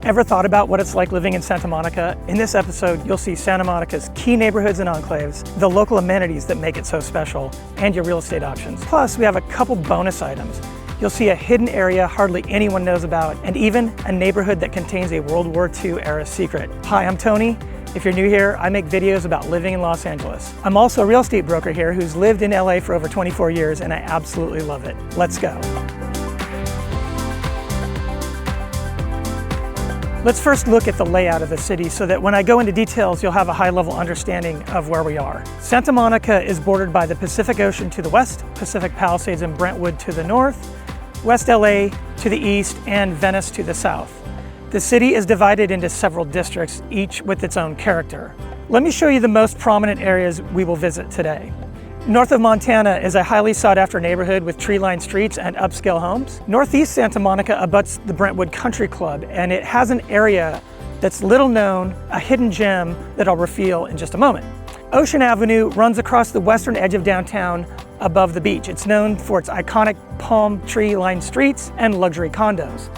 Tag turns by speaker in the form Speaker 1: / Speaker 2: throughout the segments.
Speaker 1: Ever thought about what it's like living in Santa Monica? In this episode, you'll see Santa Monica's key neighborhoods and enclaves, the local amenities that make it so special, and your real estate options. Plus, we have a couple bonus items. You'll see a hidden area hardly anyone knows about, and even a neighborhood that contains a World War II era secret. Hi, I'm Tony. If you're new here, I make videos about living in Los Angeles. I'm also a real estate broker here who's lived in LA for over 24 years, and I absolutely love it. Let's go. Let's first look at the layout of the city so that when I go into details, you'll have a high-level understanding of where we are. Santa Monica is bordered by the Pacific Ocean to the west, Pacific Palisades and Brentwood to the north, West LA to the east, and Venice to the south. The city is divided into several districts, each with its own character. Let me show you the most prominent areas we will visit today. North of Montana is a highly sought-after neighborhood with tree-lined streets and upscale homes. Northeast Santa Monica abuts the Brentwood Country Club, and it has an area that's little known, a hidden gem that I'll reveal in just a moment. Ocean Avenue runs across the western edge of downtown above the beach. It's known for its iconic palm tree-lined streets and luxury condos.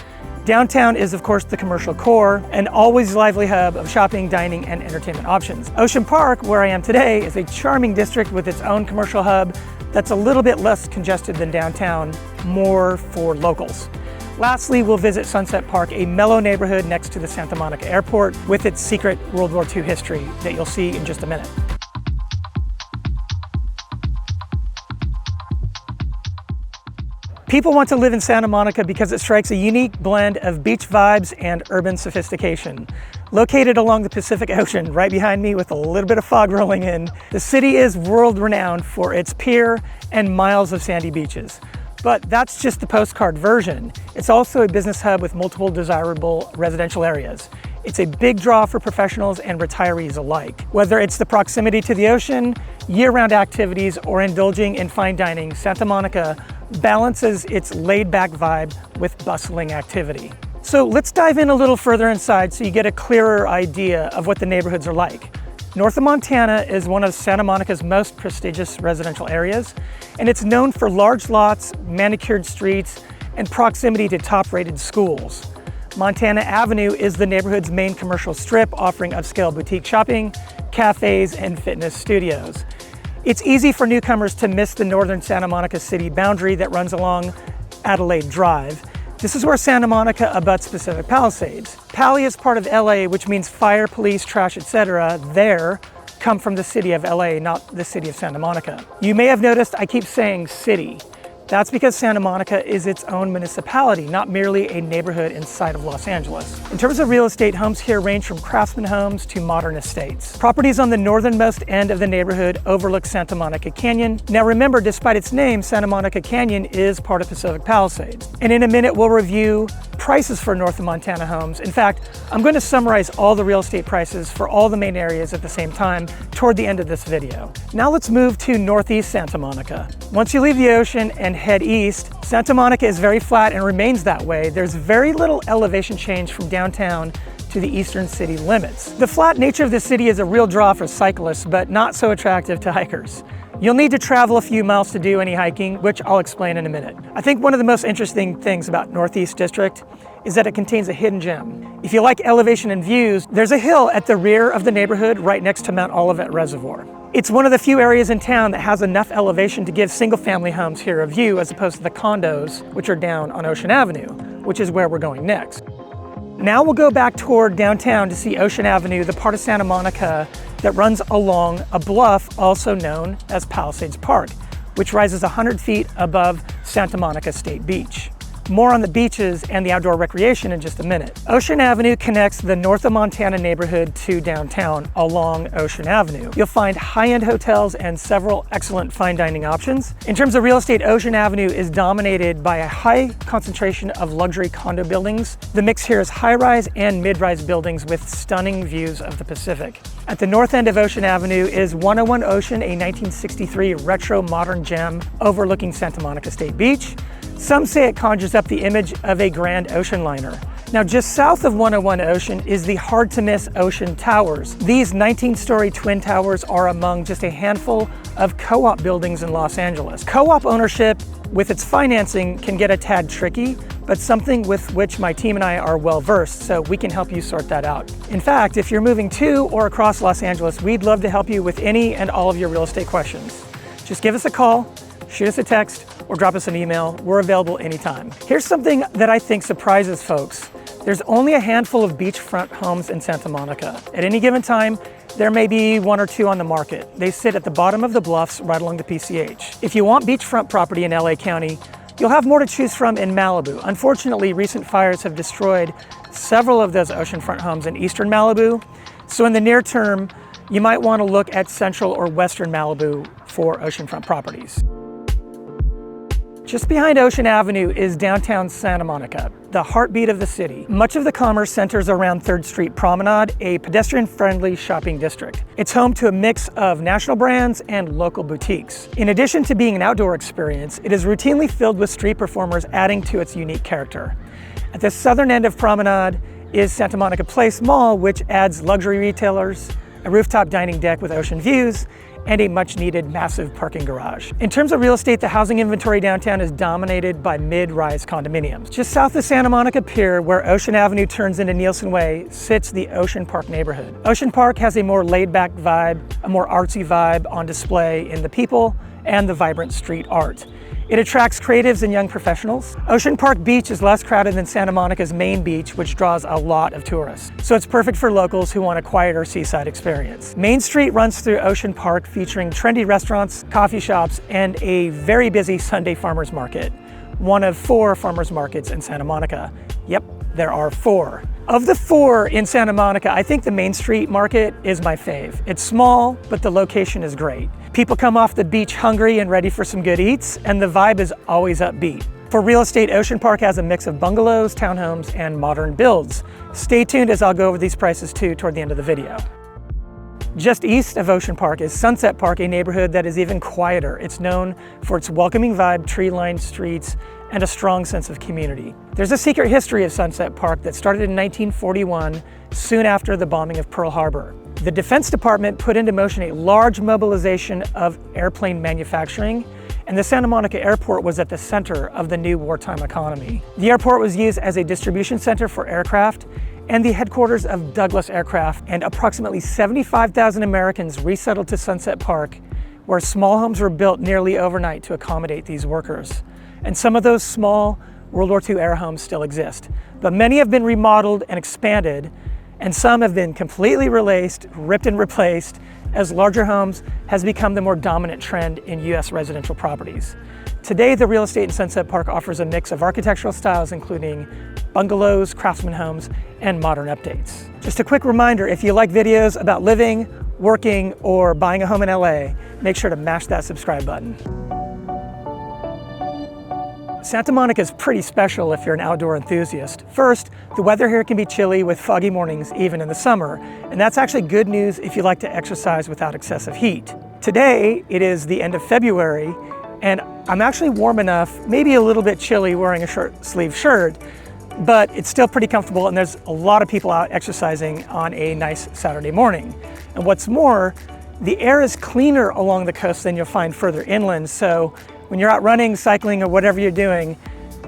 Speaker 1: Downtown is, of course, the commercial core, an always lively hub of shopping, dining, and entertainment options. Ocean Park, where I am today, is a charming district with its own commercial hub that's a little bit less congested than downtown, more for locals. Lastly, we'll visit Sunset Park, a mellow neighborhood next to the Santa Monica Airport with its secret World War II history that you'll see in just a minute. People want to live in Santa Monica because it strikes a unique blend of beach vibes and urban sophistication. Located along the Pacific Ocean, right behind me with a little bit of fog rolling in, the city is world-renowned for its pier and miles of sandy beaches. But that's just the postcard version. It's also a business hub with multiple desirable residential areas. It's a big draw for professionals and retirees alike. Whether it's the proximity to the ocean, year-round activities, or indulging in fine dining, Santa Monica balances its laid-back vibe with bustling activity. So let's dive in a little further inside so you get a clearer idea of what the neighborhoods are like. North of Montana is one of Santa Monica's most prestigious residential areas, and it's known for large lots, manicured streets, and proximity to top-rated schools. Montana Avenue is the neighborhood's main commercial strip, offering upscale boutique shopping, cafes, and fitness studios. It's easy for newcomers to miss the northern Santa Monica city boundary that runs along Adelaide Drive. This is where Santa Monica abuts Pacific Palisades. Pali is part of LA, which means fire, police, trash, etc. there come from the city of LA, not the city of Santa Monica. You may have noticed I keep saying city. That's because Santa Monica is its own municipality, not merely a neighborhood inside of Los Angeles. In terms of real estate, homes here range from craftsman homes to modern estates. Properties on the northernmost end of the neighborhood overlook Santa Monica Canyon. Now remember, despite its name, Santa Monica Canyon is part of Pacific Palisades. And in a minute, we'll review prices for North of Montana homes. In fact, I'm going to summarize all the real estate prices for all the main areas at the same time toward the end of this video. Now let's move to Northeast Santa Monica. Once you leave the ocean and head east, Santa Monica is very flat and remains that way. There's very little elevation change from downtown to the eastern city limits. The flat nature of the city is a real draw for cyclists, but not so attractive to hikers. You'll need to travel a few miles to do any hiking, which I'll explain in a minute. I think one of the most interesting things about Northeast District is that it contains a hidden gem. If you like elevation and views, there's a hill at the rear of the neighborhood right next to Mount Olivet Reservoir. It's one of the few areas in town that has enough elevation to give single-family homes here a view as opposed to the condos, which are down on Ocean Avenue, which is where we're going next. Now we'll go back toward downtown to see Ocean Avenue, the part of Santa Monica that runs along a bluff also known as Palisades Park, which rises 100 feet above Santa Monica State Beach. More on the beaches and the outdoor recreation in just a minute. Ocean Avenue connects the North of Montana neighborhood to downtown along Ocean Avenue. You'll find high-end hotels and several excellent fine dining options. In terms of real estate, Ocean Avenue is dominated by a high concentration of luxury condo buildings. The mix here is high-rise and mid-rise buildings with stunning views of the Pacific. At the north end of Ocean Avenue is 101 Ocean, a 1963 retro modern gem overlooking Santa Monica State Beach. Some say it conjures up the image of a grand ocean liner. Now, just south of 101 Ocean is the hard-to-miss Ocean Towers. These 19-story twin towers are among just a handful of co-op buildings in Los Angeles. Co-op ownership with its financing can get a tad tricky, but something with which my team and I are well versed, so we can help you sort that out. In fact, if you're moving to or across Los Angeles, we'd love to help you with any and all of your real estate questions. Just give us a call, shoot us a text, or drop us an email. We're available anytime. Here's something that I think surprises folks. There's only a handful of beachfront homes in Santa Monica. At any given time, there may be one or two on the market. They sit at the bottom of the bluffs right along the PCH. If you want beachfront property in LA County, you'll have more to choose from in Malibu. Unfortunately, recent fires have destroyed several of those oceanfront homes in eastern Malibu. So in the near term, you might want to look at central or western Malibu for oceanfront properties. Just behind Ocean Avenue is downtown Santa Monica, the heartbeat of the city. Much of the commerce centers around 3rd Street Promenade, a pedestrian-friendly shopping district. It's home to a mix of national brands and local boutiques. In addition to being an outdoor experience, it is routinely filled with street performers, adding to its unique character. At the southern end of Promenade is Santa Monica Place Mall, which adds luxury retailers, a rooftop dining deck with ocean views, and a much-needed massive parking garage. In terms of real estate, the housing inventory downtown is dominated by mid-rise condominiums. Just south of Santa Monica Pier, where Ocean Avenue turns into Nielsen Way, sits the Ocean Park neighborhood. Ocean Park has a more laid-back vibe, a more artsy vibe on display in the people and the vibrant street art. It attracts creatives and young professionals. Ocean Park Beach is less crowded than Santa Monica's main beach, which draws a lot of tourists. So it's perfect for locals who want a quieter seaside experience. Main Street runs through Ocean Park, featuring trendy restaurants, coffee shops, and a very busy Sunday farmers market. One of 4 farmers markets in Santa Monica. Yep, there are 4. Of the 4 in Santa Monica, I think the Main Street market is my fave. It's small, but the location is great. People come off the beach hungry and ready for some good eats, and the vibe is always upbeat. For real estate, Ocean Park has a mix of bungalows, townhomes, and modern builds. Stay tuned as I'll go over these prices too toward the end of the video. Just east of Ocean Park is Sunset Park, a neighborhood that is even quieter. It's known for its welcoming vibe, tree-lined streets, and a strong sense of community. There's a secret history of Sunset Park that started in 1941, soon after the bombing of Pearl Harbor. The Defense Department put into motion a large mobilization of airplane manufacturing, and the Santa Monica Airport was at the center of the new wartime economy. The airport was used as a distribution center for aircraft and the headquarters of Douglas Aircraft, and approximately 75,000 Americans resettled to Sunset Park, where small homes were built nearly overnight to accommodate these workers. And some of those small World War II era homes still exist, but many have been remodeled and expanded, and some have been completely relaced, ripped and replaced, as larger homes has become the more dominant trend in US residential properties. Today, the real estate in Sunset Park offers a mix of architectural styles, including bungalows, craftsman homes, and modern updates. Just a quick reminder, if you like videos about living, working, or buying a home in LA, make sure to mash that subscribe button. Santa Monica is pretty special if you're an outdoor enthusiast. First, the weather here can be chilly with foggy mornings even in the summer, and that's actually good news if you like to exercise without excessive heat. Today, it is the end of February, and I'm actually warm enough, maybe a little bit chilly wearing a short-sleeve shirt, but it's still pretty comfortable, and there's a lot of people out exercising on a nice Saturday morning. And what's more, the air is cleaner along the coast than you'll find further inland, so when you're out running, cycling, or whatever you're doing,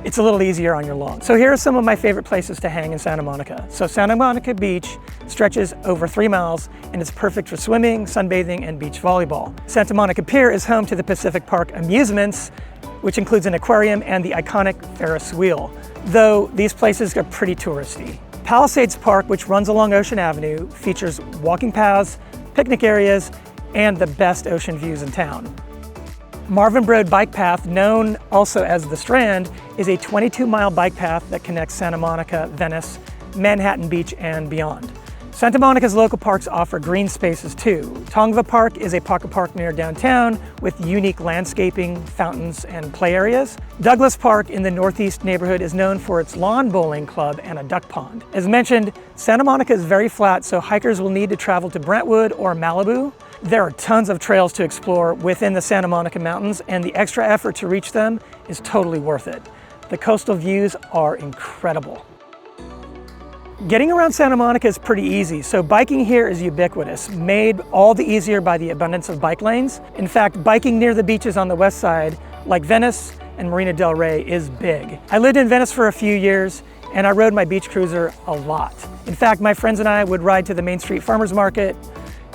Speaker 1: it's a little easier on your lawn. So here are some of my favorite places to hang in Santa Monica. So Santa Monica Beach stretches over 3 miles, and it's perfect for swimming, sunbathing, and beach volleyball. Santa Monica Pier is home to the Pacific Park Amusements, which includes an aquarium and the iconic Ferris wheel, though these places are pretty touristy. Palisades Park, which runs along Ocean Avenue, features walking paths, picnic areas, and the best ocean views in town. Marvin Road Bike Path, known also as the Strand, is a 22-mile bike path that connects Santa Monica, Venice, Manhattan Beach, and beyond. Santa Monica's local parks offer green spaces too. Tongva Park is a pocket park near downtown with unique landscaping, fountains, and play areas. Douglas Park in the Northeast neighborhood is known for its lawn bowling club and a duck pond. As mentioned, Santa Monica is very flat, so hikers will need to travel to Brentwood or Malibu. There are tons of trails to explore within the Santa Monica Mountains, and the extra effort to reach them is totally worth it. The coastal views are incredible. Getting around Santa Monica is pretty easy, so biking here is ubiquitous, made all the easier by the abundance of bike lanes. In fact, biking near the beaches on the west side, like Venice and Marina del Rey, is big. I lived in Venice for a few years, and I rode my beach cruiser a lot. In fact, my friends and I would ride to the Main Street Farmers Market,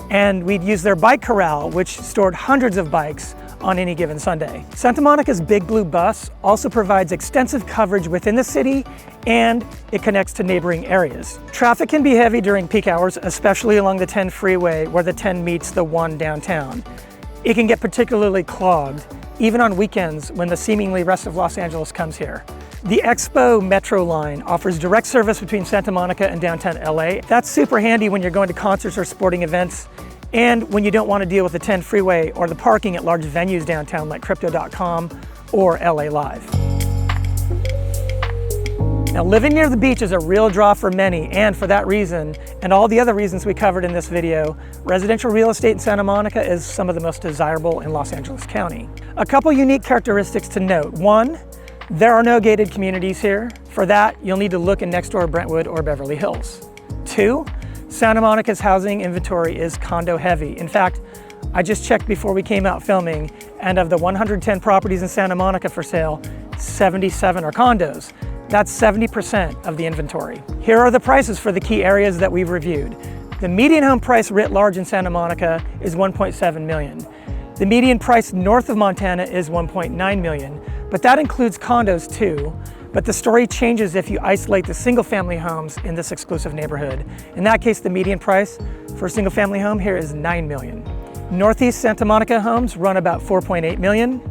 Speaker 1: and we'd use their bike corral, which stored hundreds of bikes on any given Sunday. Santa Monica's Big Blue Bus also provides extensive coverage within the city, and it connects to neighboring areas. Traffic can be heavy during peak hours, especially along the 10 freeway where the 10 meets the 1 downtown. It can get particularly clogged, even on weekends when the seemingly rest of Los Angeles comes here. The Expo Metro line offers direct service between Santa Monica and downtown LA. That's super handy when you're going to concerts or sporting events, and when you don't want to deal with the 10 freeway or the parking at large venues downtown like Crypto.com or LA Live. Now, living near the beach is a real draw for many, and for that reason, and all the other reasons we covered in this video, residential real estate in Santa Monica is some of the most desirable in Los Angeles County. A couple unique characteristics to note. One, there are no gated communities here. For that, you'll need to look in next door Brentwood or Beverly Hills. Two, Santa Monica's housing inventory is condo heavy. In fact, I just checked before we came out filming, and of the 110 properties in Santa Monica for sale, 77 are condos. That's 70% of the inventory. Here are the prices for the key areas that we've reviewed. The median home price writ large in Santa Monica is $1.7 million. The median price north of Montana is $1.9 million, but that includes condos too. But the story changes if you isolate the single-family homes in this exclusive neighborhood. In that case, the median price for a single-family home here is $9 million. Northeast Santa Monica homes run about $4.8 million,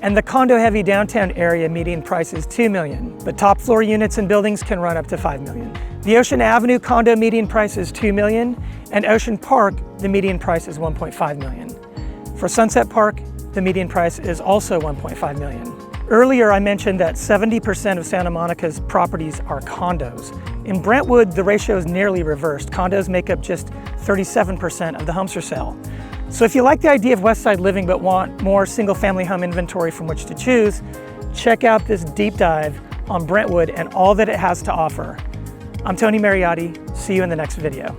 Speaker 1: and the condo-heavy downtown area median price is $2 million. But top-floor units and buildings can run up to $5 million. The Ocean Avenue condo median price is $2 million, and Ocean Park, the median price is $1.5 million. For Sunset Park, the median price is also $1.5 million. Earlier, I mentioned that 70% of Santa Monica's properties are condos. In Brentwood, the ratio is nearly reversed. Condos make up just 37% of the homes for sale. So if you like the idea of West Side living but want more single-family home inventory from which to choose, check out this deep dive on Brentwood and all that it has to offer. I'm Tony Mariotti. See you in the next video.